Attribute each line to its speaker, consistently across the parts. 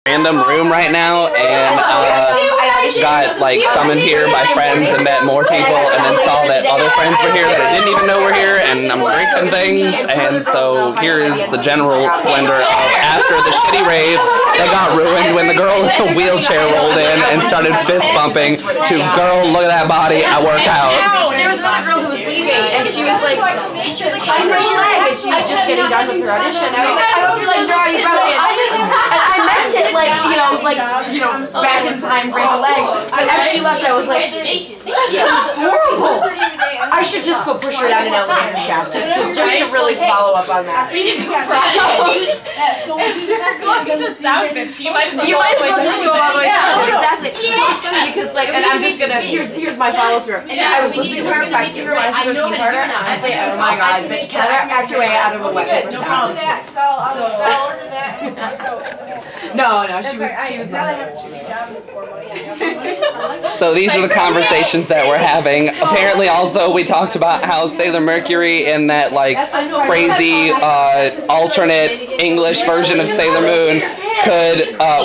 Speaker 1: random room right now, and got like summoned here by friends and met more people, and then saw that other friends were here that I didn't even know were here, and I'm drinking things, and so here is the general splendor of after the shitty rave that got ruined when the girl in the wheelchair rolled in and started fist bumping to "Girl, look at that body, I work out."
Speaker 2: There was another girl who was leaving, and she was like, I'm really leg, and she was just getting done with her audition. I was like, I hope your legs are already broken. And I meant it like, back in time, break a leg. But as she left, I was like, horrible. I should just go push her down an elevator shaft, just to really follow up on that. You might as well just go all the way through. Exactly. It was funny because and I'm just gonna here's my follow through. I was listening to her back to realize she was Team Carter, and honestly, oh my god, bitch, cannot act your way out of a wet paper sound. No, she was not.
Speaker 1: So these are the conversations that we're having. Apparently, also we talked about how Sailor Mercury in that like crazy alternate English version of Sailor Moon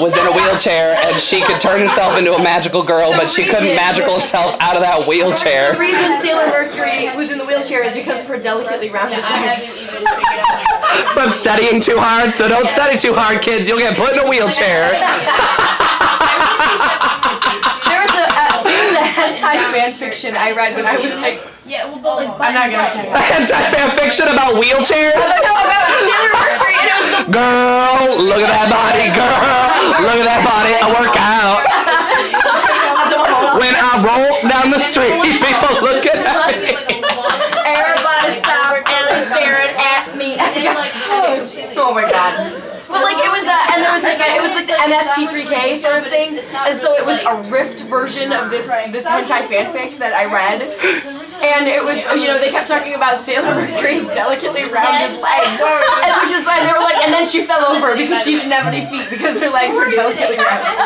Speaker 1: was in a wheelchair, and she could turn herself into a magical girl, but she couldn't magical herself out of that wheelchair.
Speaker 2: The reason Sailor Mercury was in the wheelchair is because of her delicately rounded legs.
Speaker 1: From studying too hard, so don't study too hard, kids. You'll get put in a wheelchair.
Speaker 2: There was a hentai fan fiction I read when I was like, I'm not gonna say it.
Speaker 1: A hentai fan fiction about wheelchairs?
Speaker 2: No, about Sailor Mercury, and it was the
Speaker 1: Girl, look at that body, girl. Look at that body, I work out. When I roll down the street, people look at me.
Speaker 2: Everybody stop and they're staring at me. Oh my god. But like it was and there was like it was like the MST3K sort of thing, and so it was a riffed version of this hentai fanfic that I read, and it was they kept talking about Sailor Mercury's delicately rounded legs, and which is fine. They were like, and then she fell over because she didn't have any feet because her legs were delicately rounded,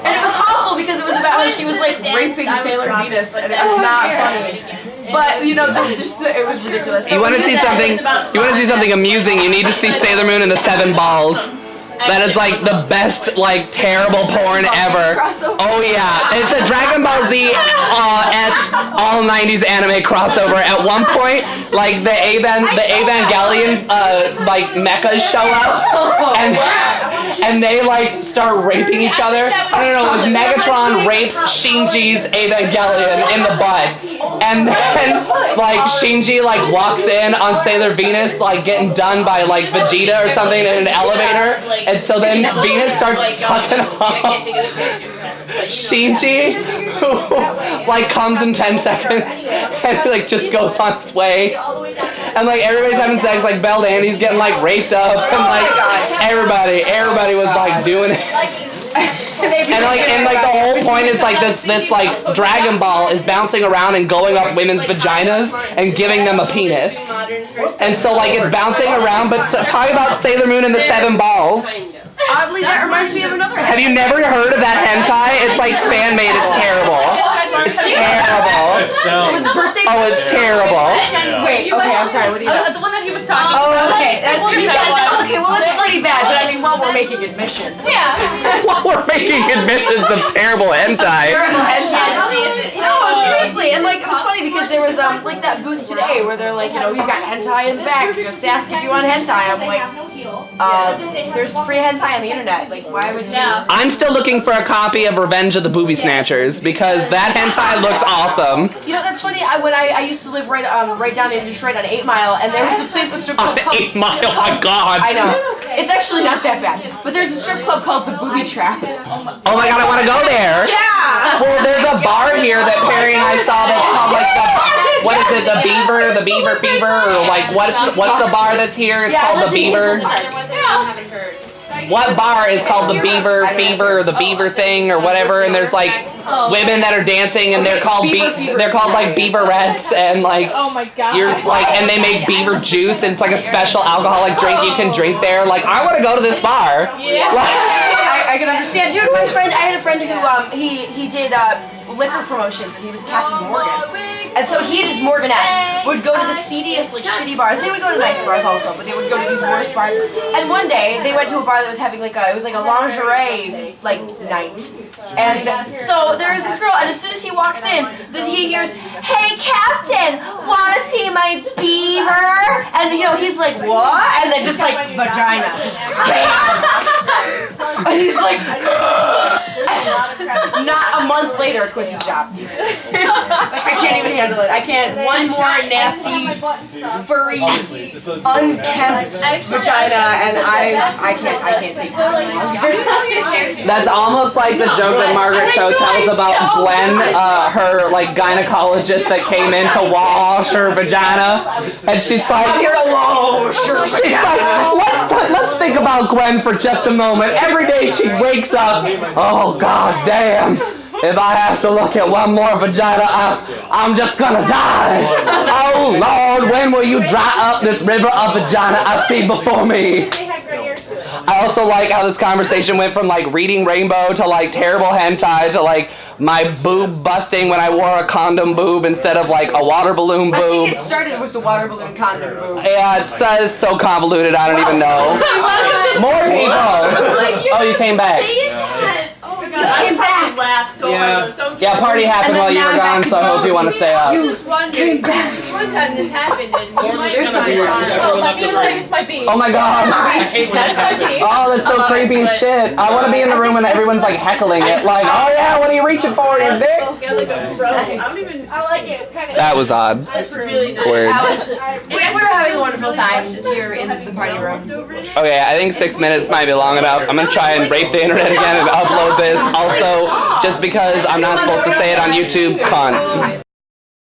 Speaker 2: and it was awful because it was about how she was like raping Sailor Venus, and it was not funny. But it was ridiculous.
Speaker 1: You want to see something? You want to see something amusing? You need to see Sailor Moon and the Seven Balls. That is like the best, like terrible porn ever. Oh yeah, it's a Dragon Ball Z at all '90s anime crossover. At one point, like the Evangelion like mechas show up, and they like start raping each other. I don't know. It was Megatron rapes Shinji's Evangelion in the butt, and then like Shinji like walks in on Sailor Venus like getting done by like Vegeta or something in an elevator. And so then Venus starts sucking off Shinji, who like comes in 10 seconds and like just goes on sway. And like everybody's having sex, like Belle Dandy's getting like raped up, and like everybody was like doing it. And like the whole point is like this like Dragon Ball is bouncing around and going up women's vaginas and giving them a penis. And so like it's bouncing around, but talk about Sailor Moon and the Seven Balls.
Speaker 2: Oddly, that reminds me of another.
Speaker 1: Have you never heard of that hentai? It's like fan made. It's terrible. It's terrible. Oh, it's terrible.
Speaker 2: Wait. Okay, I'm sorry. What do you?
Speaker 3: The one that he was talking about.
Speaker 2: Oh, okay. Okay, well that's pretty bad. But I mean, while we're making admissions.
Speaker 3: Yeah.
Speaker 1: While we're making admissions of terrible hentai.
Speaker 2: Terrible hentai. No, seriously. And like it was funny because there was like that booth today where they're like, we've got hentai in the back. Just ask if you want hentai. I'm like, there's free hentai on the internet. Like, why would you?
Speaker 1: I'm still looking for a copy of Revenge of the Booby Snatchers because that hentai looks awesome.
Speaker 2: That's funny. When I used to live right down in Detroit on 8 Mile, and there was a place, a strip club called
Speaker 1: 8 Mile. Oh my god.
Speaker 2: I know. It's actually not that bad, but there's a strip club called the Booby Trap.
Speaker 1: Oh my god, I want to go there.
Speaker 2: Yeah.
Speaker 1: Well, there's a bar here that Perry and I saw that's called like the Beaver Fever, or like what's the bar that's here? It's called the Beaver. What bar is called the Beaver Fever or the Beaver thing or whatever? And there's like women that are dancing, and they're called like beaverettes, and like you're like, and they make beaver juice, and it's like a special alcoholic drink you can drink there. Like, I want to go to this bar.
Speaker 2: Yeah. I I can understand. Dude, I had a friend who he did liquor promotions, and he was Captain Morgan. And so he and his Morganettes would go to the seediest, like, shitty bars. They would go to nice bars also, but they would go to these worst bars. And one day, they went to a bar that was having, like, it was like a lingerie, like, night. And so there was this girl, and as soon as he walks in, he hears, "Hey, Captain, wanna see my beaver?" And, you know, he's like, "What?" And then just, like, vagina. Just bam! And he's like, not a month later, quits his job. Like, I can't even handle it. I can't. One more nasty, furry, unkempt vagina, and I can't take it.
Speaker 1: That's almost like the joke that Margaret Cho tells about Gwen, her like gynecologist that came in to wash her vagina, and she's like,
Speaker 2: "I'm here to wash your vagina."
Speaker 1: Like, let's think about Gwen for just a moment. Every day she wakes up, oh god damn. If I have to look at one more vagina, I'm just gonna die. Oh Lord, when will you dry up this river of vagina I see before me? I also like how this conversation went from like reading Rainbow to like terrible hentai to like my boob busting when I wore a condom boob instead of like a water balloon boob.
Speaker 2: I think it started with the water balloon condom boob.
Speaker 1: Yeah, it says so convoluted, I don't even know. More people. Oh, you came back.
Speaker 2: I came back.
Speaker 1: Yeah, party happened while you were gone, so I hope you want to stay up.
Speaker 2: You came back.
Speaker 3: One time this happened, and
Speaker 2: There's something wrong.
Speaker 3: well, let me introduce my beef.
Speaker 1: Oh my god.
Speaker 3: That's my beef.
Speaker 1: Oh, that's so creepy as shit. I want to be in the room and everyone's like heckling it. Like, oh yeah, what are you reaching for, your dick?
Speaker 3: Get like a bro. I don't even. I like it. It's kind of.
Speaker 1: That was odd.
Speaker 3: It's really nice.
Speaker 1: Weird.
Speaker 2: We were having a wonderful time here in the party room.
Speaker 1: Okay, I think 6 minutes might be long enough. I'm gonna try and rape the internet again and upload this. Also, just because I'm not supposed to say it on YouTube, con.